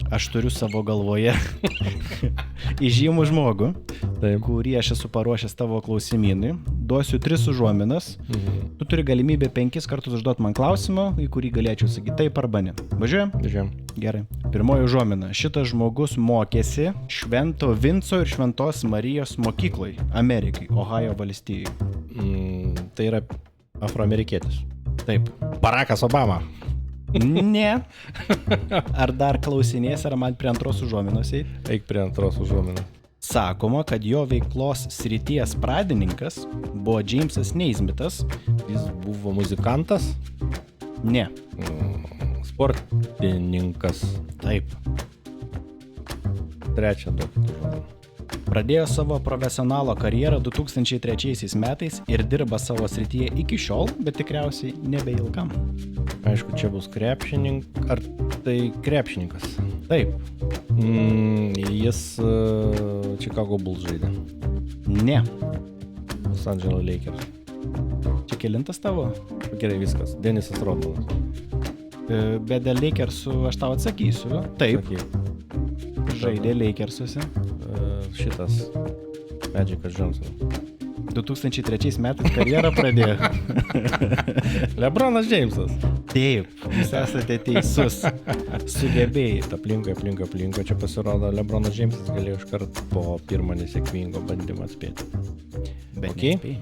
Aš turiu savo galvoje įžymų žmogų, kurį aš esu paruošęs tavo klausimynui. Duosiu 3 užuominas. Tu turi galimybę 5 kartus užduoti man klausimą, į kurį galėčiau sakyti taip arba ne. Važiuojam? Važiuojam. Gerai. Pirmoji užuomina. Šitas žmogus mokėsi Švento Vinco ir Šventos Marijos mokykloj Amerikai, Ohajo valstijai. Tai yra afroamerikietis. Taip. Barackas Obama. Ne. Ar dar klausinės, ar man prie antros užuominos eit? Eik prie antros užuominos. Sakoma, kad jo veiklos srities pradininkas buvo Jamesas Naismithas. Jis buvo muzikantas? Ne. Sportininkas. Taip. Trečią duokit užuominą. Pradėjo savo profesionalo karjerą 2003 metais ir dirba savo srityje iki šiol, bet tikriausiai nebeilgam. Aišku, čia bus krepšininkas. Ar tai krepšininkas? Taip. Jis Chicago Bulls žaidė. Ne. Los Angeles Lakers. Čia kelintas tavo? Gerai, viskas. Denisas Rodmanas. Bet dėl Lakersų aš tau atsakysiu. Taip. Sakyk. Žaidė Lakersuose. Šitas Magicas Johnsonas. 2003 metais karjerą pradėjo. LeBronas Jamesas. Taip, jūs esate teisus. Sugebėjai. Aplinko. Čia pasirodo, LeBronas Jamesas galėjo iškart po pirmo nesėkmingo bandymą atspėti. Bet Okay. nespėjai.